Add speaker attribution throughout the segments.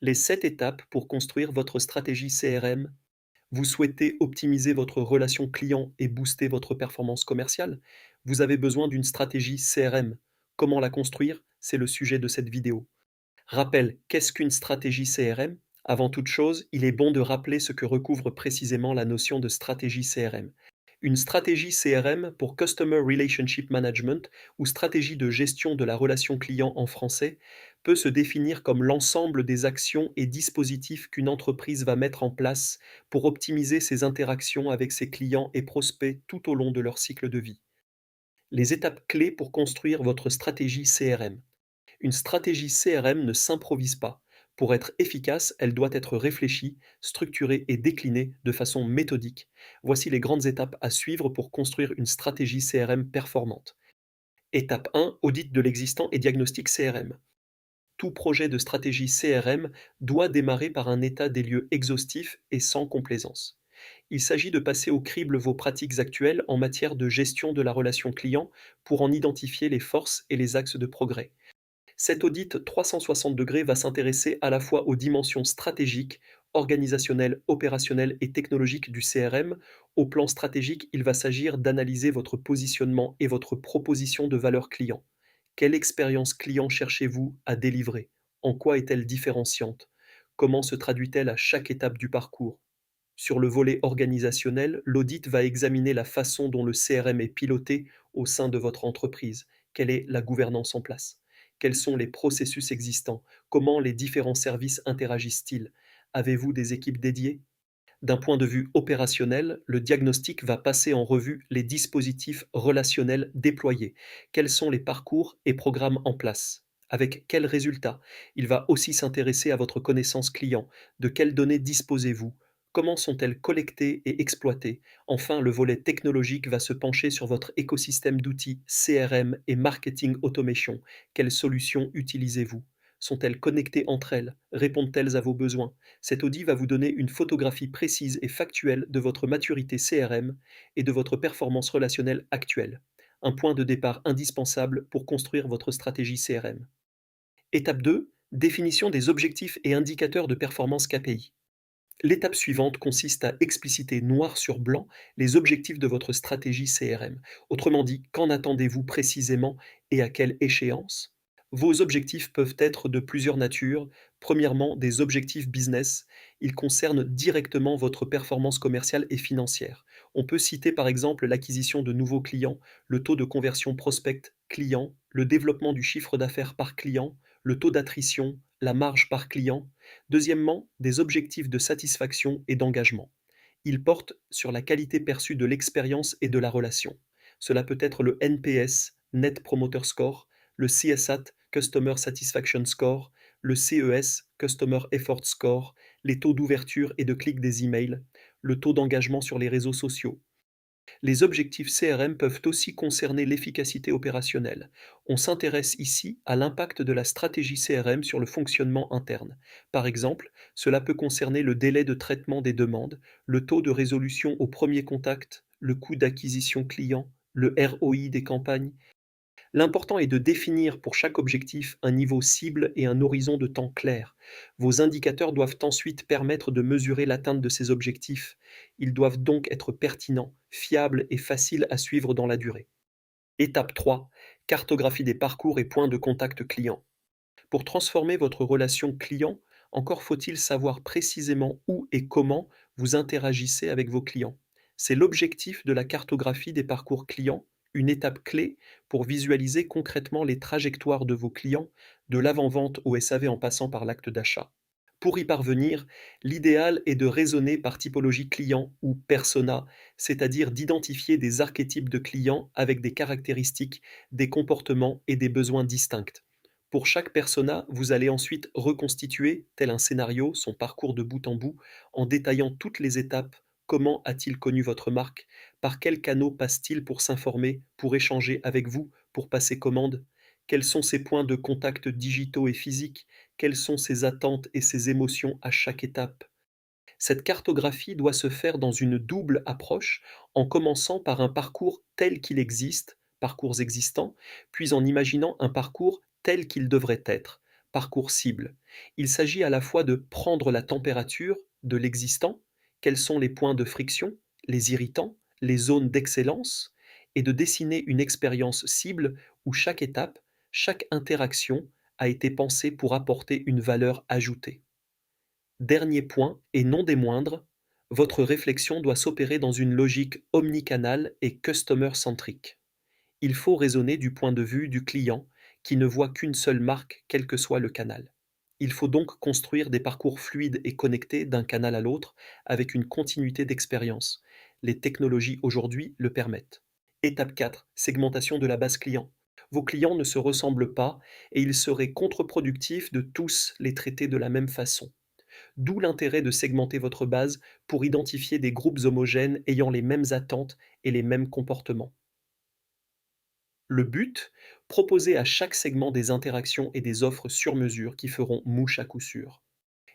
Speaker 1: Les 7 étapes pour construire votre stratégie CRM. Vous souhaitez optimiser votre relation client et booster votre performance commerciale? Vous avez besoin d'une stratégie CRM. Comment la construire? C'est le sujet de cette vidéo. Rappel, qu'est-ce qu'une stratégie CRM? Avant toute chose, il est bon de rappeler ce que recouvre précisément la notion de stratégie CRM. Une stratégie CRM pour Customer Relationship Management ou stratégie de gestion de la relation client en français peut se définir comme l'ensemble des actions et dispositifs qu'une entreprise va mettre en place pour optimiser ses interactions avec ses clients et prospects tout au long de leur cycle de vie. Les étapes clés pour construire votre stratégie CRM. Une stratégie CRM ne s'improvise pas. Pour être efficace, elle doit être réfléchie, structurée et déclinée de façon méthodique. Voici les grandes étapes à suivre pour construire une stratégie CRM performante. Étape 1, audit de l'existant et diagnostic CRM. Tout projet de stratégie CRM doit démarrer par un état des lieux exhaustif et sans complaisance. Il s'agit de passer au crible vos pratiques actuelles en matière de gestion de la relation client pour en identifier les forces et les axes de progrès. Cet audit 360 degrés va s'intéresser à la fois aux dimensions stratégiques, organisationnelles, opérationnelles et technologiques du CRM. Au plan stratégique, il va s'agir d'analyser votre positionnement et votre proposition de valeur client. Quelle expérience client cherchez-vous à délivrer? En quoi est-elle différenciante? Comment se traduit-elle à chaque étape du parcours? Sur le volet organisationnel, l'audit va examiner la façon dont le CRM est piloté au sein de votre entreprise. Quelle est la gouvernance en place? Quels sont les processus existants? Comment les différents services interagissent-ils? Avez-vous des équipes dédiées? D'un point de vue opérationnel, le diagnostic va passer en revue les dispositifs relationnels déployés. Quels sont les parcours et programmes en place? Avec quels résultats? Il va aussi s'intéresser à votre connaissance client. De quelles données disposez-vous? Comment sont-elles collectées et exploitées? Enfin, le volet technologique va se pencher sur votre écosystème d'outils CRM et marketing automation. Quelles solutions utilisez-vous? Sont-elles connectées entre elles? Répondent-elles à vos besoins? Cet audit va vous donner une photographie précise et factuelle de votre maturité CRM et de votre performance relationnelle actuelle. Un point de départ indispensable pour construire votre stratégie CRM. Étape 2, définition des objectifs et indicateurs de performance KPI. L'étape suivante consiste à expliciter noir sur blanc les objectifs de votre stratégie CRM. Autrement dit, qu'en attendez-vous précisément et à quelle échéance? Vos objectifs peuvent être de plusieurs natures. Premièrement, des objectifs business. Ils concernent directement votre performance commerciale et financière. On peut citer par exemple l'acquisition de nouveaux clients, le taux de conversion prospect client, le développement du chiffre d'affaires par client, le taux d'attrition, la marge par client. Deuxièmement, des objectifs de satisfaction et d'engagement. Ils portent sur la qualité perçue de l'expérience et de la relation. Cela peut être le NPS, Net Promoter Score, le CSAT, Customer Satisfaction Score, le CES, Customer Effort Score, les taux d'ouverture et de clic des emails, le taux d'engagement sur les réseaux sociaux. Les objectifs CRM peuvent aussi concerner l'efficacité opérationnelle. On s'intéresse ici à l'impact de la stratégie CRM sur le fonctionnement interne. Par exemple, cela peut concerner le délai de traitement des demandes, le taux de résolution au premier contact, le coût d'acquisition client, le ROI des campagnes. L'important est de définir pour chaque objectif un niveau cible et un horizon de temps clair. Vos indicateurs doivent ensuite permettre de mesurer l'atteinte de ces objectifs. Ils doivent donc être pertinents, fiables et faciles à suivre dans la durée. Étape 3, cartographie des parcours et points de contact client. Pour transformer votre relation client, encore faut-il savoir précisément où et comment vous interagissez avec vos clients. C'est l'objectif de la cartographie des parcours clients, une étape clé pour visualiser concrètement les trajectoires de vos clients, de l'avant-vente au SAV en passant par l'acte d'achat. Pour y parvenir, l'idéal est de raisonner par typologie client ou persona, c'est-à-dire d'identifier des archétypes de clients avec des caractéristiques, des comportements et des besoins distincts. Pour chaque persona, vous allez ensuite reconstituer, tel un scénario, son parcours de bout en bout, en détaillant toutes les étapes. Comment a-t-il connu votre marque? Par quels canaux passe-t-il pour s'informer, pour échanger avec vous, pour passer commande? Quels sont ses points de contact digitaux et physiques? Quelles sont ses attentes et ses émotions à chaque étape? Cette cartographie doit se faire dans une double approche, en commençant par un parcours tel qu'il existe, parcours existants, puis en imaginant un parcours tel qu'il devrait être, parcours cible. Il s'agit à la fois de prendre la température de l'existant, quels sont les points de friction, les irritants, les zones d'excellence, et de dessiner une expérience cible où chaque étape, chaque interaction a été pensée pour apporter une valeur ajoutée. Dernier point, et non des moindres, votre réflexion doit s'opérer dans une logique omnicanale et customer-centrique. Il faut raisonner du point de vue du client qui ne voit qu'une seule marque, quel que soit le canal. Il faut donc construire des parcours fluides et connectés d'un canal à l'autre avec une continuité d'expérience. Les technologies aujourd'hui le permettent. Étape 4, segmentation de la base client. Vos clients ne se ressemblent pas et il serait contre-productif de tous les traiter de la même façon. D'où l'intérêt de segmenter votre base pour identifier des groupes homogènes ayant les mêmes attentes et les mêmes comportements. Le but, proposer à chaque segment des interactions et des offres sur mesure qui feront mouche à coup sûr.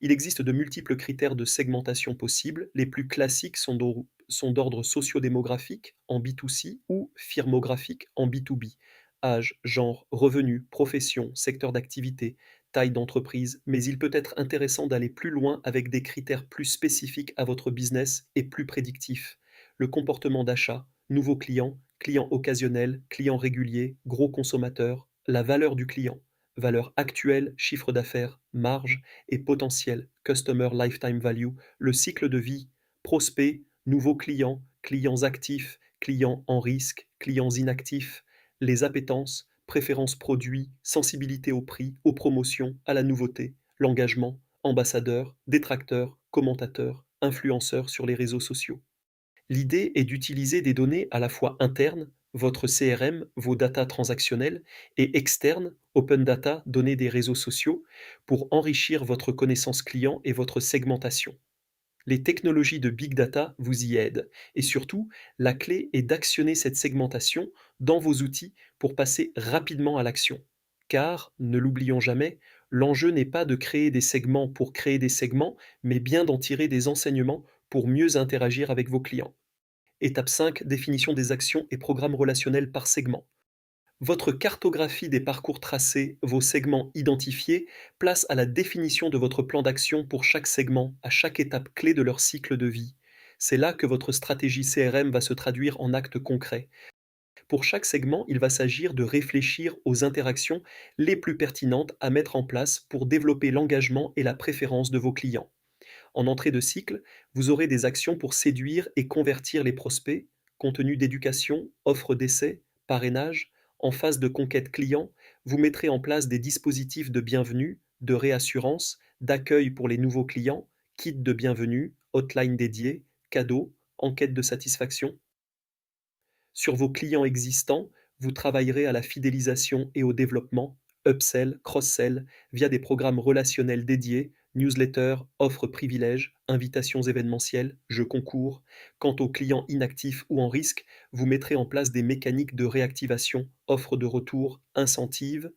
Speaker 1: Il existe de multiples critères de segmentation possibles. Les plus classiques sont d'ordre sociodémographique en B2C ou firmographique en B2B. Âge, genre, revenu, profession, secteur d'activité, taille d'entreprise, mais il peut être intéressant d'aller plus loin avec des critères plus spécifiques à votre business et plus prédictifs. Le comportement d'achat, nouveaux clients, clients occasionnels, clients réguliers, gros consommateurs, la valeur du client, valeur actuelle, chiffre d'affaires, marge, et potentiel, Customer Lifetime Value, le cycle de vie, prospects, nouveaux clients, clients actifs, clients en risque, clients inactifs, les appétences, préférences produits, sensibilité au prix, aux promotions, à la nouveauté, l'engagement, ambassadeurs, détracteurs, commentateurs, influenceurs sur les réseaux sociaux. L'idée est d'utiliser des données à la fois internes, votre CRM, vos data transactionnelles, et externes, open data, données des réseaux sociaux, pour enrichir votre connaissance client et votre segmentation. Les technologies de big data vous y aident. Et surtout, la clé est d'actionner cette segmentation dans vos outils pour passer rapidement à l'action. Car, ne l'oublions jamais, l'enjeu n'est pas de créer des segments pour créer des segments, mais bien d'en tirer des enseignements pour mieux interagir avec vos clients. Étape 5, définition des actions et programmes relationnels par segment. Votre cartographie des parcours tracés, vos segments identifiés, place à la définition de votre plan d'action pour chaque segment, à chaque étape clé de leur cycle de vie. C'est là que votre stratégie CRM va se traduire en actes concrets. Pour chaque segment, il va s'agir de réfléchir aux interactions les plus pertinentes à mettre en place pour développer l'engagement et la préférence de vos clients. En entrée de cycle, vous aurez des actions pour séduire et convertir les prospects, contenu d'éducation, offre d'essai, parrainage. En phase de conquête client, vous mettrez en place des dispositifs de bienvenue, de réassurance, d'accueil pour les nouveaux clients, kit de bienvenue, hotline dédiée, cadeaux, enquête de satisfaction. Sur vos clients existants, vous travaillerez à la fidélisation et au développement, upsell, cross-sell, via des programmes relationnels dédiés, newsletters, offres privilèges, invitations événementielles, jeux concours. Quant aux clients inactifs ou en risque, vous mettrez en place des mécaniques de réactivation, offres de retour, incentives.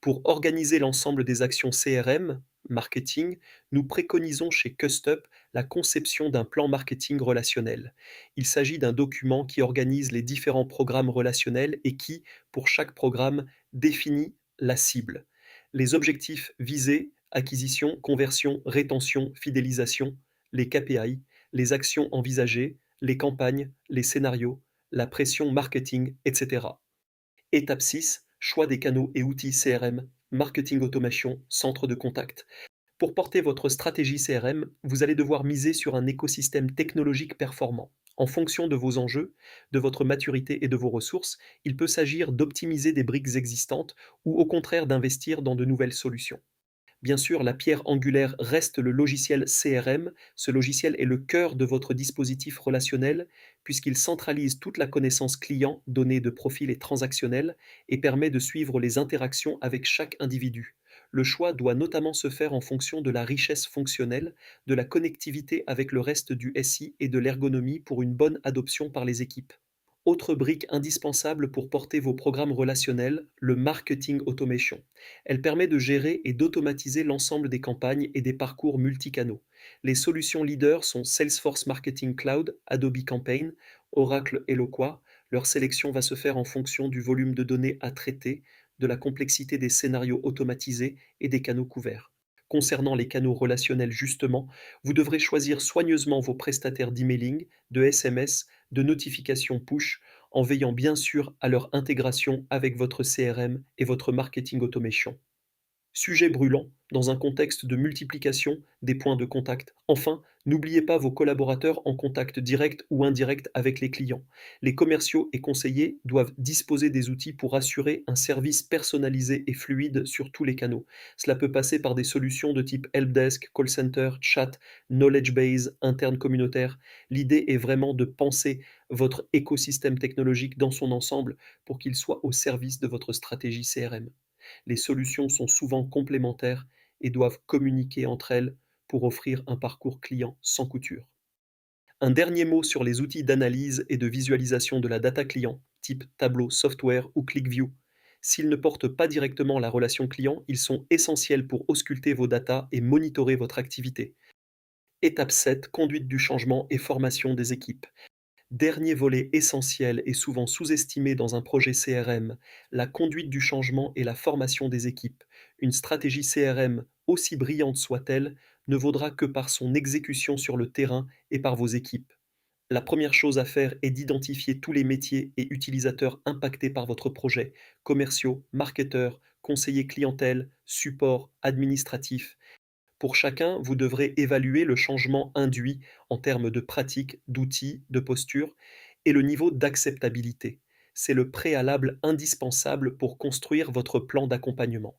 Speaker 1: Pour organiser l'ensemble des actions CRM, marketing, nous préconisons chez CustUp la conception d'un plan marketing relationnel. Il s'agit d'un document qui organise les différents programmes relationnels et qui, pour chaque programme, définit la cible, les objectifs visés, acquisition, conversion, rétention, fidélisation, les KPI, les actions envisagées, les campagnes, les scénarios, la pression marketing, etc. Étape 6, choix des canaux et outils CRM, marketing automation, centre de contact. Pour porter votre stratégie CRM, vous allez devoir miser sur un écosystème technologique performant. En fonction de vos enjeux, de votre maturité et de vos ressources, il peut s'agir d'optimiser des briques existantes ou au contraire d'investir dans de nouvelles solutions. Bien sûr, la pierre angulaire reste le logiciel CRM. Ce logiciel est le cœur de votre dispositif relationnel puisqu'il centralise toute la connaissance client, données de profil et transactionnel et permet de suivre les interactions avec chaque individu. Le choix doit notamment se faire en fonction de la richesse fonctionnelle, de la connectivité avec le reste du SI et de l'ergonomie pour une bonne adoption par les équipes. Autre brique indispensable pour porter vos programmes relationnels, le marketing automation. Elle permet de gérer et d'automatiser l'ensemble des campagnes et des parcours multicanaux. Les solutions leaders sont Salesforce Marketing Cloud, Adobe Campaign, Oracle Eloqua. Leur sélection va se faire en fonction du volume de données à traiter, de la complexité des scénarios automatisés et des canaux couverts. Concernant les canaux relationnels justement, vous devrez choisir soigneusement vos prestataires d'emailing, de SMS, de notifications push, en veillant bien sûr à leur intégration avec votre CRM et votre marketing automation. Sujet brûlant, dans un contexte de multiplication des points de contact. Enfin, n'oubliez pas vos collaborateurs en contact direct ou indirect avec les clients. Les commerciaux et conseillers doivent disposer des outils pour assurer un service personnalisé et fluide sur tous les canaux. Cela peut passer par des solutions de type helpdesk, call center, chat, knowledge base, interne communautaire. L'idée est vraiment de penser votre écosystème technologique dans son ensemble pour qu'il soit au service de votre stratégie CRM. Les solutions sont souvent complémentaires et doivent communiquer entre elles pour offrir un parcours client sans couture. Un dernier mot sur les outils d'analyse et de visualisation de la data client, type Tableau Software ou ClickView. S'ils ne portent pas directement la relation client, ils sont essentiels pour ausculter vos datas et monitorer votre activité. Étape 7, conduite du changement et formation des équipes. Dernier volet essentiel et souvent sous-estimé dans un projet CRM, la conduite du changement et la formation des équipes. Une stratégie CRM, aussi brillante soit-elle, ne vaudra que par son exécution sur le terrain et par vos équipes. La première chose à faire est d'identifier tous les métiers et utilisateurs impactés par votre projet, commerciaux, marketeurs, conseillers clientèle, support, administratif. Pour chacun, vous devrez évaluer le changement induit en termes de pratique, d'outils, de posture et le niveau d'acceptabilité. C'est le préalable indispensable pour construire votre plan d'accompagnement.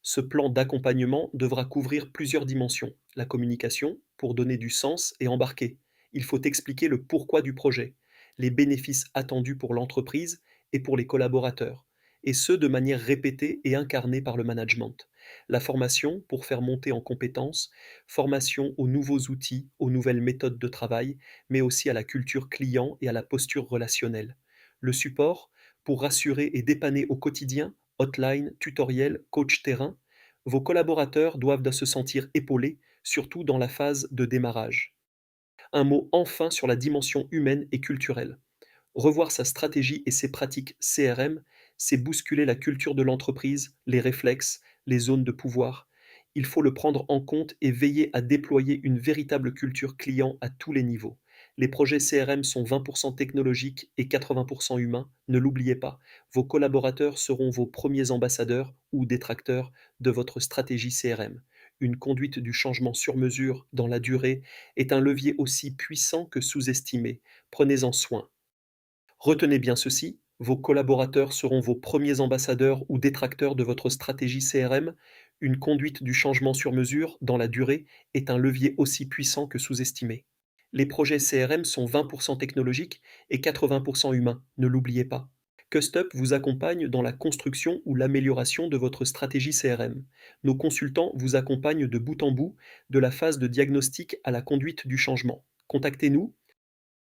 Speaker 1: Ce plan d'accompagnement devra couvrir plusieurs dimensions. La communication, pour donner du sens et embarquer. Il faut expliquer le pourquoi du projet, les bénéfices attendus pour l'entreprise et pour les collaborateurs, et ce de manière répétée et incarnée par le management. La formation, pour faire monter en compétences, formation aux nouveaux outils, aux nouvelles méthodes de travail, mais aussi à la culture client et à la posture relationnelle. Le support, pour rassurer et dépanner au quotidien, hotline, tutoriel, coach terrain. Vos collaborateurs doivent se sentir épaulés, surtout dans la phase de démarrage. Un mot enfin sur la dimension humaine et culturelle. Revoir sa stratégie et ses pratiques CRM, c'est bousculer la culture de l'entreprise, les réflexes, les zones de pouvoir. Il faut le prendre en compte et veiller à déployer une véritable culture client à tous les niveaux. Les projets CRM sont 20% technologiques et 80% humains, ne l'oubliez pas. Vos collaborateurs seront vos premiers ambassadeurs ou détracteurs de votre stratégie CRM. Une conduite du changement sur mesure dans la durée est un levier aussi puissant que sous-estimé. Prenez-en soin. Retenez bien ceci, vos collaborateurs seront vos premiers ambassadeurs ou détracteurs de votre stratégie CRM. Une conduite du changement sur mesure, dans la durée, est un levier aussi puissant que sous-estimé. Les projets CRM sont 20% technologiques et 80% humains, ne l'oubliez pas. CustUp vous accompagne dans la construction ou l'amélioration de votre stratégie CRM. Nos consultants vous accompagnent de bout en bout, de la phase de diagnostic à la conduite du changement. Contactez-nous